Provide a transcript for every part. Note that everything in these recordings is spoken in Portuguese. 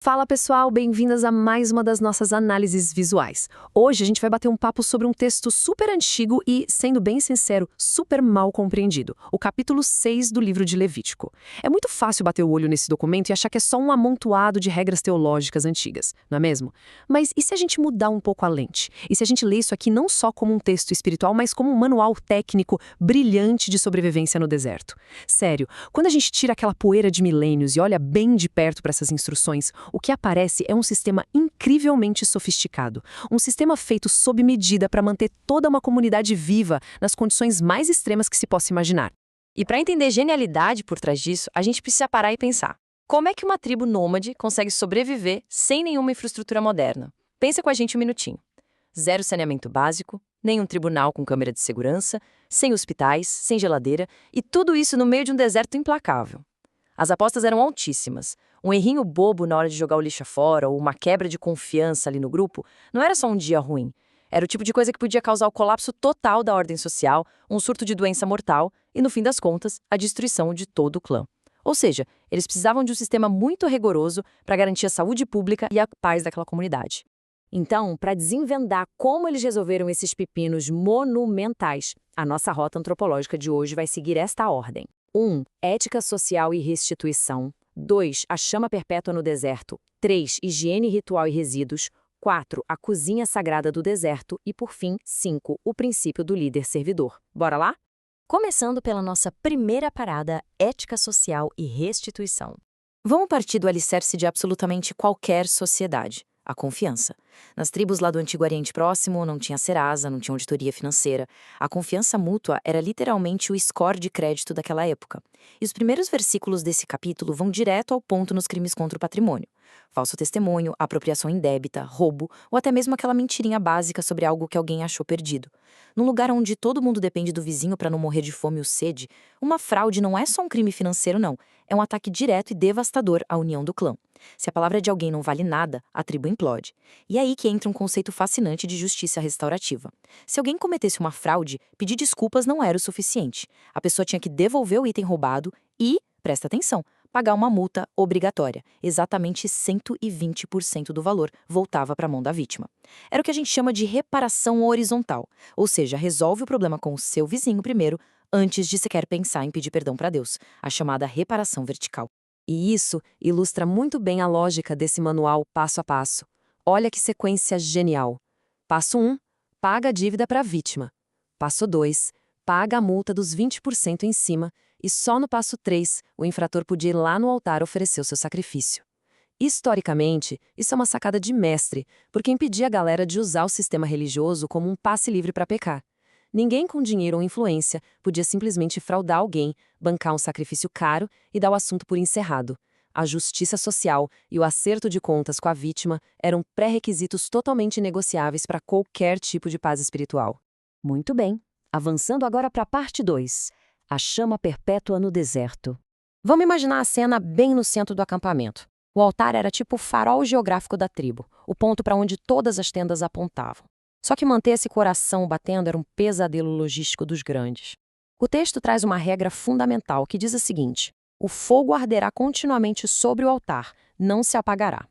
Fala pessoal, bem-vindas a mais uma das nossas análises visuais. Hoje a gente vai bater um papo sobre um texto super antigo e, sendo bem sincero, super mal compreendido, o capítulo 6 do livro de Levítico. É muito fácil bater o olho nesse documento e achar que é só um amontoado de regras teológicas antigas, não é mesmo? Mas e se a gente mudar um pouco a lente? E se a gente lê isso aqui não só como um texto espiritual, mas como um manual técnico brilhante de sobrevivência no deserto? Sério, quando a gente tira aquela poeira de milênios e olha bem de perto para essas instruções, o que aparece é um sistema incrivelmente sofisticado. Um sistema feito sob medida para manter toda uma comunidade viva nas condições mais extremas que se possa imaginar. E para entender a genialidade por trás disso, a gente precisa parar e pensar. Como é que uma tribo nômade consegue sobreviver sem nenhuma infraestrutura moderna? Pensa com a gente um minutinho. Zero saneamento básico, nenhum tribunal com câmera de segurança, sem hospitais, sem geladeira, e tudo isso no meio de um deserto implacável. As apostas eram altíssimas. Um errinho bobo na hora de jogar o lixo fora ou uma quebra de confiança ali no grupo não era só um dia ruim. Era o tipo de coisa que podia causar o colapso total da ordem social, um surto de doença mortal e, no fim das contas, a destruição de todo o clã. Ou seja, eles precisavam de um sistema muito rigoroso para garantir a saúde pública e a paz daquela comunidade. Então, para desenvendar como eles resolveram esses pepinos monumentais, a nossa rota antropológica de hoje vai seguir esta ordem. 1. Ética social e restituição. 2. A chama perpétua no deserto. 3. Higiene ritual e resíduos. 4. A cozinha sagrada do deserto. E, por fim, 5. O princípio do líder servidor. Bora lá? Começando pela nossa primeira parada, ética social e restituição. Vamos partir do alicerce de absolutamente qualquer sociedade. A confiança. Nas tribos lá do Antigo Oriente Próximo, não tinha Serasa, não tinha auditoria financeira. A confiança mútua era literalmente o score de crédito daquela época. E os primeiros versículos desse capítulo vão direto ao ponto nos crimes contra o patrimônio. Falso testemunho, apropriação indébita, roubo, ou até mesmo aquela mentirinha básica sobre algo que alguém achou perdido. Num lugar onde todo mundo depende do vizinho para não morrer de fome ou sede, uma fraude não é só um crime financeiro, não. É um ataque direto e devastador à união do clã. Se a palavra de alguém não vale nada, a tribo implode. E é aí que entra um conceito fascinante de justiça restaurativa. Se alguém cometesse uma fraude, pedir desculpas não era o suficiente. A pessoa tinha que devolver o item roubado e, presta atenção, pagar uma multa obrigatória. Exatamente 120% do valor voltava para a mão da vítima. Era o que a gente chama de reparação horizontal, ou seja, resolve o problema com o seu vizinho primeiro, antes de sequer pensar em pedir perdão para Deus, a chamada reparação vertical. E isso ilustra muito bem a lógica desse manual passo a passo. Olha que sequência genial. Passo 1, paga a dívida para a vítima. Passo 2, paga a multa dos 20% em cima. E só no passo 3, o infrator podia ir lá no altar oferecer o seu sacrifício. Historicamente, isso é uma sacada de mestre, porque impedia a galera de usar o sistema religioso como um passe livre para pecar. Ninguém com dinheiro ou influência podia simplesmente fraudar alguém, bancar um sacrifício caro e dar o assunto por encerrado. A justiça social e o acerto de contas com a vítima eram pré-requisitos totalmente negociáveis para qualquer tipo de paz espiritual. Muito bem, avançando agora para a parte 2, a chama perpétua no deserto. Vamos imaginar a cena bem no centro do acampamento. O altar era tipo o farol geográfico da tribo, o ponto para onde todas as tendas apontavam. Só que manter esse coração batendo era um pesadelo logístico dos grandes. O texto traz uma regra fundamental que diz o seguinte: o fogo arderá continuamente sobre o altar, não se apagará.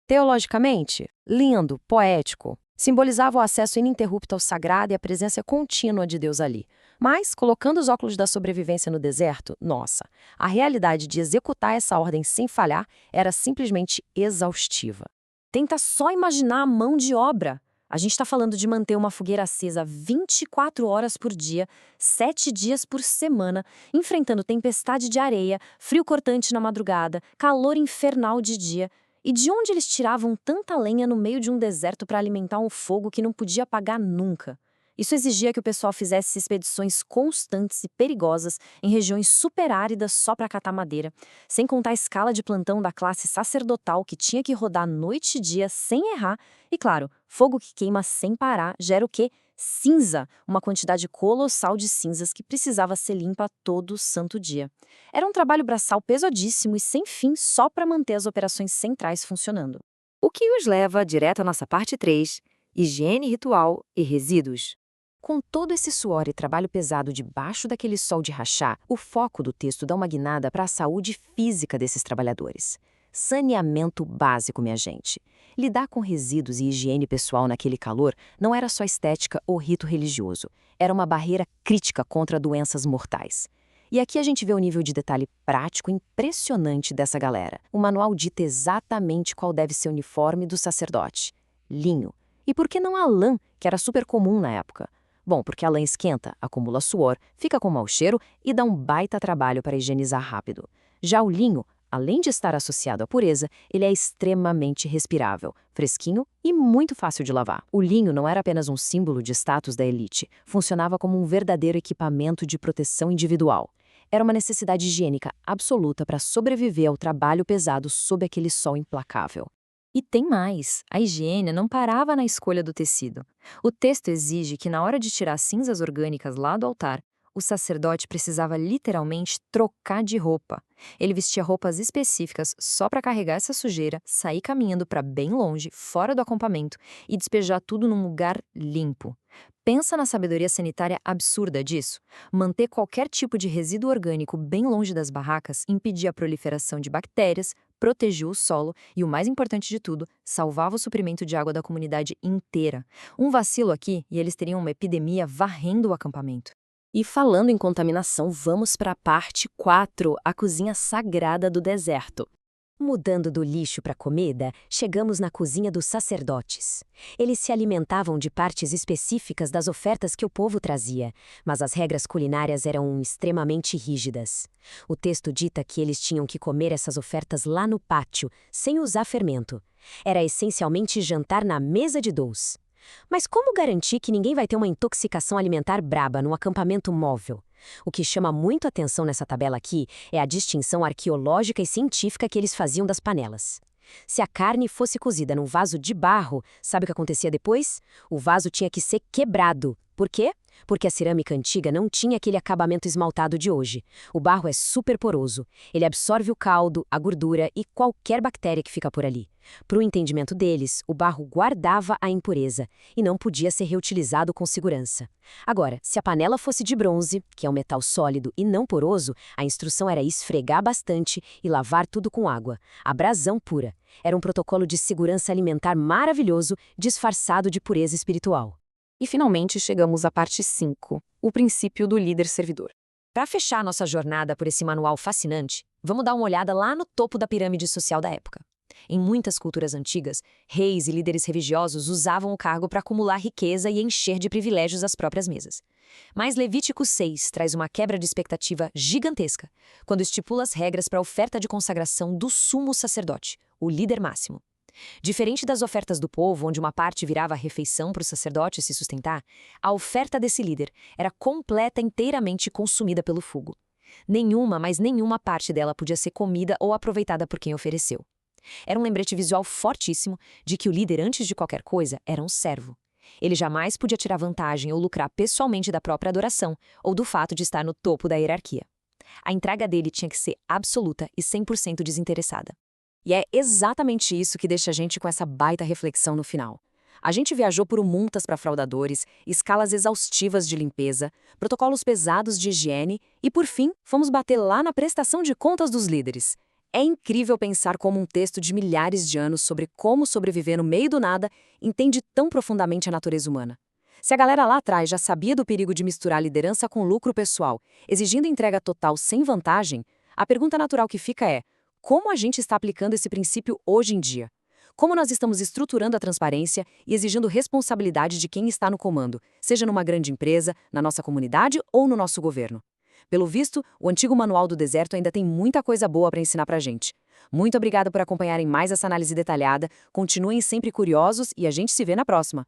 Teologicamente, lindo, poético, simbolizava o acesso ininterrupto ao sagrado e a presença contínua de Deus ali. Mas, colocando os óculos da sobrevivência no deserto, nossa, a realidade de executar essa ordem sem falhar era simplesmente exaustiva. Tenta só imaginar a mão de obra. A gente está falando de manter uma fogueira acesa 24 horas por dia, 7 dias por semana, enfrentando tempestade de areia, frio cortante na madrugada, calor infernal de dia. E de onde eles tiravam tanta lenha no meio de um deserto para alimentar um fogo que não podia apagar nunca? Isso exigia que o pessoal fizesse expedições constantes e perigosas em regiões superáridas só para catar madeira, sem contar a escala de plantão da classe sacerdotal que tinha que rodar noite e dia sem errar. E claro, fogo que queima sem parar gera o quê? Cinza, uma quantidade colossal de cinzas que precisava ser limpa todo santo dia. Era um trabalho braçal pesadíssimo e sem fim só para manter as operações centrais funcionando. O que os leva direto à nossa parte 3, higiene ritual e resíduos. Com todo esse suor e trabalho pesado debaixo daquele sol de rachar, o foco do texto dá uma guinada para a saúde física desses trabalhadores. Saneamento básico, minha gente. Lidar com resíduos e higiene pessoal naquele calor não era só estética ou rito religioso. Era uma barreira crítica contra doenças mortais. E aqui a gente vê o nível de detalhe prático impressionante dessa galera. O manual dita exatamente qual deve ser o uniforme do sacerdote. Linho. E por que não a lã, que era super comum na época? Bom, porque a lã esquenta, acumula suor, fica com mau cheiro e dá um baita trabalho para higienizar rápido. Já o linho, além de estar associado à pureza, ele é extremamente respirável, fresquinho e muito fácil de lavar. O linho não era apenas um símbolo de status da elite, funcionava como um verdadeiro equipamento de proteção individual. Era uma necessidade higiênica absoluta para sobreviver ao trabalho pesado sob aquele sol implacável. E tem mais, a higiene não parava na escolha do tecido. O texto exige que na hora de tirar cinzas orgânicas lá do altar, o sacerdote precisava literalmente trocar de roupa. Ele vestia roupas específicas só para carregar essa sujeira, sair caminhando para bem longe, fora do acampamento, e despejar tudo num lugar limpo. Pensa na sabedoria sanitária absurda disso. Manter qualquer tipo de resíduo orgânico bem longe das barracas impedia a proliferação de bactérias, protegia o solo e, o mais importante de tudo, salvava o suprimento de água da comunidade inteira. Um vacilo aqui e eles teriam uma epidemia varrendo o acampamento. E falando em contaminação, vamos para a parte 4, a cozinha sagrada do deserto. Mudando do lixo para comida, chegamos na cozinha dos sacerdotes. Eles se alimentavam de partes específicas das ofertas que o povo trazia, mas as regras culinárias eram extremamente rígidas. O texto dita que eles tinham que comer essas ofertas lá no pátio, sem usar fermento. Era essencialmente jantar na mesa de Deus. Mas como garantir que ninguém vai ter uma intoxicação alimentar braba num acampamento móvel? O que chama muito atenção nessa tabela aqui é a distinção arqueológica e científica que eles faziam das panelas. Se a carne fosse cozida num vaso de barro, sabe o que acontecia depois? O vaso tinha que ser quebrado. Por quê? Porque a cerâmica antiga não tinha aquele acabamento esmaltado de hoje. O barro é super poroso. Ele absorve o caldo, a gordura e qualquer bactéria que fica por ali. Para o entendimento deles, o barro guardava a impureza e não podia ser reutilizado com segurança. Agora, se a panela fosse de bronze, que é um metal sólido e não poroso, a instrução era esfregar bastante e lavar tudo com água. Abrasão pura. Era um protocolo de segurança alimentar maravilhoso, disfarçado de pureza espiritual. E finalmente chegamos à parte 5, o princípio do líder servidor. Para fechar nossa jornada por esse manual fascinante, vamos dar uma olhada lá no topo da pirâmide social da época. Em muitas culturas antigas, reis e líderes religiosos usavam o cargo para acumular riqueza e encher de privilégios as próprias mesas. Mas Levítico 6 traz uma quebra de expectativa gigantesca, quando estipula as regras para a oferta de consagração do sumo sacerdote, o líder máximo. Diferente das ofertas do povo, onde uma parte virava refeição para o sacerdote se sustentar, a oferta desse líder era completa inteiramente consumida pelo fogo. Nenhuma, mas nenhuma parte dela podia ser comida ou aproveitada por quem ofereceu. Era um lembrete visual fortíssimo de que o líder, antes de qualquer coisa, era um servo. Ele jamais podia tirar vantagem ou lucrar pessoalmente da própria adoração ou do fato de estar no topo da hierarquia. A entrega dele tinha que ser absoluta e 100% desinteressada. E é exatamente isso que deixa a gente com essa baita reflexão no final. A gente viajou por multas para fraudadores, escalas exaustivas de limpeza, protocolos pesados de higiene e, por fim, fomos bater lá na prestação de contas dos líderes. É incrível pensar como um texto de milhares de anos sobre como sobreviver no meio do nada entende tão profundamente a natureza humana. Se a galera lá atrás já sabia do perigo de misturar liderança com lucro pessoal, exigindo entrega total sem vantagem, a pergunta natural que fica é: como a gente está aplicando esse princípio hoje em dia? Como nós estamos estruturando a transparência e exigindo responsabilidade de quem está no comando, seja numa grande empresa, na nossa comunidade ou no nosso governo? Pelo visto, o antigo Manual do Deserto ainda tem muita coisa boa para ensinar pra gente. Muito obrigada por acompanharem mais essa análise detalhada, continuem sempre curiosos e a gente se vê na próxima.